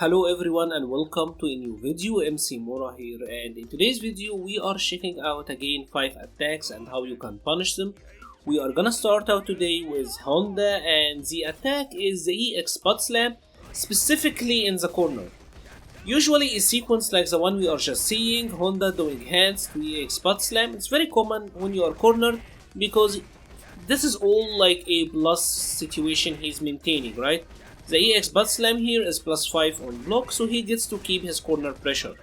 Hello everyone and welcome to a new video. MC-Mura here, and in today's video we are checking out again 5 attacks and how you can punish them. We are gonna start out today with Honda, and the attack is the EX buttslam, specifically in the corner. Usually a sequence like the one we are just seeing, Honda doing hands to EX buttslam, it's very common when you are cornered because this is all like a plus situation he's maintaining, right? The EX buttslam here is +5 on block, so he gets to keep his corner pressure.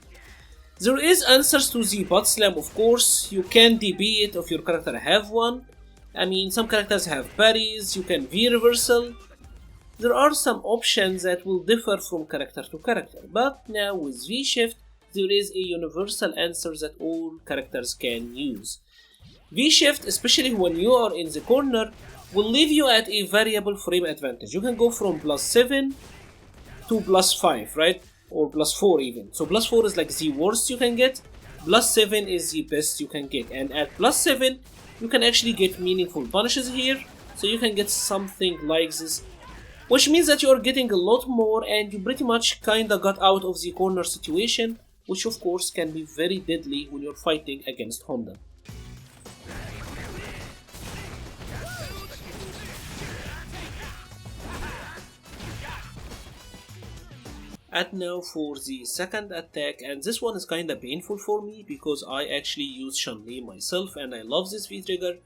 There is answers to the buttslam, of course. You can DB it if your character have one. I mean, some characters have parries, you can V-reversal. There are some options that will differ from character to character, but now with V-shift, there is a universal answer that all characters can use. V-shift, especially when you are in the corner, will leave you at a variable frame advantage. You can go from +7 to +5, right? Or +4 even. So +4 is like the worst you can get, +7 is the best you can get. And at +7, you can actually get meaningful punishes here. So you can get something like this, which means that you are getting a lot more and you pretty much kinda got out of the corner situation, which of course can be very deadly when you're fighting against Honda. And now for the second attack, and this one is kinda painful for me because I actually use Chun-Li myself and I love this V-trigger,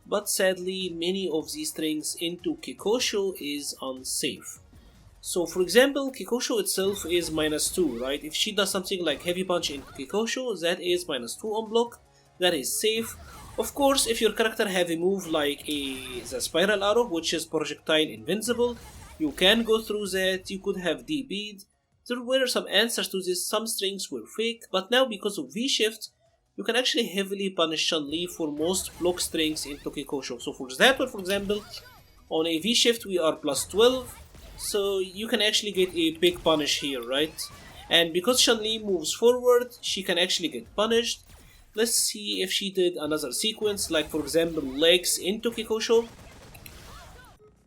but sadly many of these strings into kikosho is unsafe. So for example, kikosho itself is -2, right? If she does something like heavy punch into kikosho, that is -2 on block, that is safe. Of course, if your character have a move like the spiral arrow, which is projectile invincible, you can go through that, you could have DB'd. There were some answers to this, some strings were fake, but now because of V-shift, you can actually heavily punish Chun-Li for most block strings into kikosho. So for that one, for example, on a V-shift we are +12, so you can actually get a big punish here, right? And because Chun-Li moves forward, she can actually get punished. Let's see if she did another sequence, like for example legs into kikosho.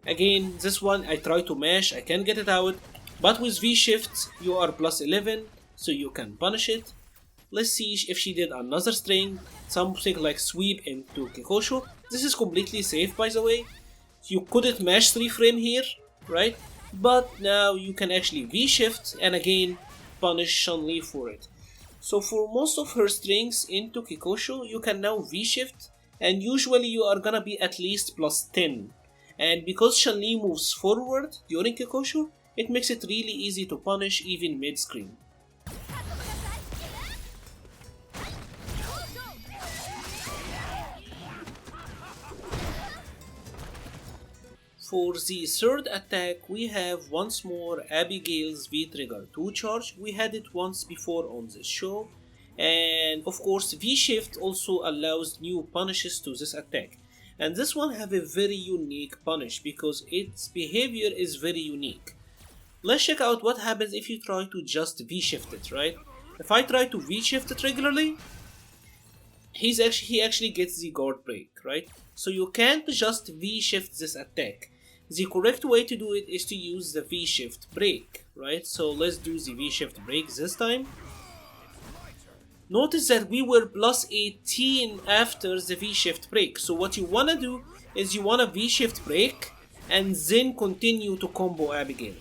Again, this one I try to mash, I can get it out. But with V-shift, you are +11, so you can punish it. Let's see if she did another string, something like sweep into kikosho. This is completely safe, by the way. You couldn't mash 3 frame here, right? But now you can actually V-shift and again punish Chun-Li for it. So for most of her strings into kikosho, you can now V-shift, and usually you are gonna be at least +10. And because Chun-Li moves forward during kikosho, it makes it really easy to punish even mid-screen. For the third attack, we have once more Abigail's V-trigger 2 charge. We had it once before on this show, and of course V-shift also allows new punishes to this attack. And this one have a very unique punish because its behavior is very unique. Let's check out what happens if you try to just V-shift it, right? If I try to V-shift it regularly, he actually gets the guard break, right? So you can't just V-shift this attack. The correct way to do it is to use the V-shift break, right? So let's do the V-shift break this time. Notice that we were +18 after the V-shift break. So what you wanna do is you wanna V-shift break and then continue to combo Abigail.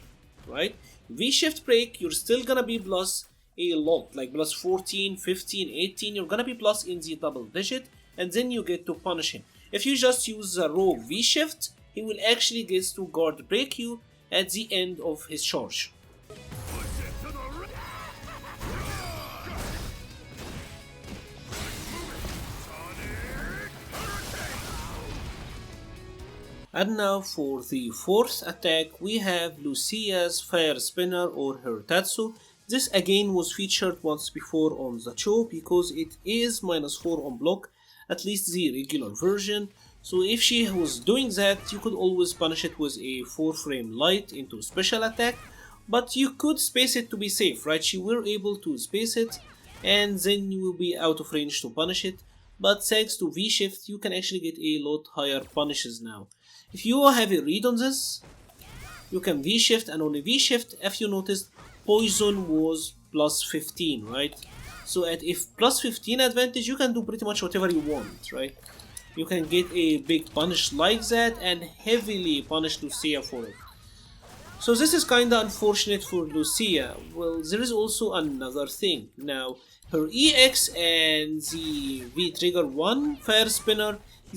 Right? V-shift break, you're still gonna be plus a lot, like +14, 15, 18, you're gonna be plus in the double digit, and then you get to punish him. If you just use the raw V-shift, he will actually get to guard break you at the end of his charge. And now for the fourth attack, we have Lucia's Fire Spinner or her Tatsu. This again was featured once before on the show because it is -4 on block, at least the regular version. So if she was doing that, you could always punish it with a 4 frame light into special attack, but you could space it to be safe, right? She were able to space it and then you will be out of range to punish it. But thanks to V-shift, you can actually get a lot higher punishes now. If you have a read on this, you can V-shift, and on a V-shift, if you noticed, poison was plus 15, right? So at if plus 15 advantage, you can do pretty much whatever you want, right? You can get a big punish like that and heavily punish Lucia for it. So this is kinda unfortunate for Lucia. Well, there is also another thing. Now, her EX and the V-Trigger 1 Fire Spinner,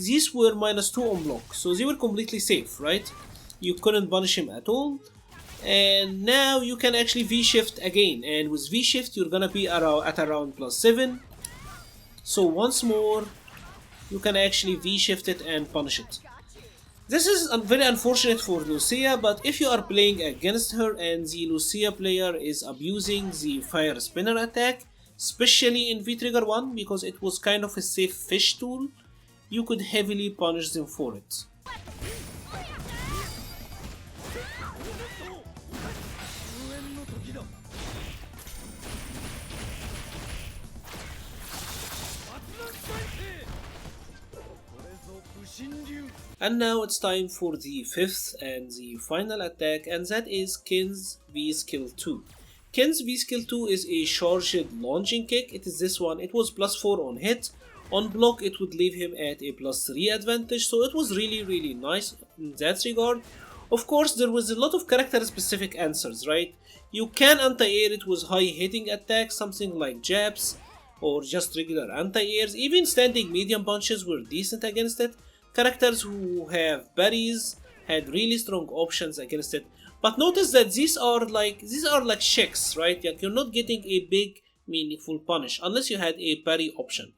these were -2 on block, so they were completely safe, right? You couldn't punish him at all. And now you can actually V-Shift again, and with V-Shift you're gonna be at around +7. So once more, you can actually V-Shift it and punish it. This is very unfortunate for Lucia, but if you are playing against her and the Lucia player is abusing the Fire Spinner attack, especially in V-Trigger 1 because it was kind of a safe fish tool, you could heavily punish them for it. And now it's time for the fifth and the final attack, and that is Ken's V-Skill 2. Ken's V-Skill 2 is a charged launching kick. It is this one. It was +4 on hit. On block it would leave him at a +3 advantage, so it was really nice in that regard. Of course, there was a lot of character specific answers, right? You can anti-air it with high hitting attacks, something like jabs or just regular anti-airs. Even standing medium punches were decent against it. Characters who have parries had really strong options against it, but notice that these are like checks, right? Like you're not getting a big meaningful punish unless you had a parry option.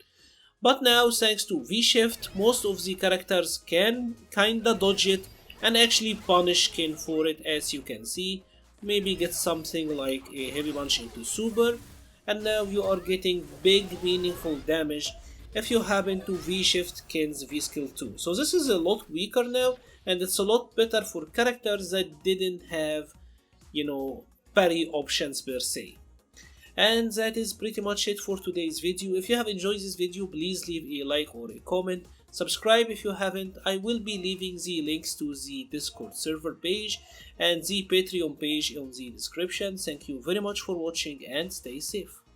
But now, thanks to V-Shift, most of the characters can kinda dodge it and actually punish Ken for it, as you can see. Maybe get something like a heavy punch into super, and now you are getting big meaningful damage if you happen to V-Shift Ken's V-Skill 2. So this is a lot weaker now, and it's a lot better for characters that didn't have, parry options per se. And that is pretty much it for today's video. If you have enjoyed this video, please leave a like or a comment. Subscribe if you haven't. I will be leaving the links to the Discord server page and the Patreon page in the description. Thank you very much for watching and stay safe.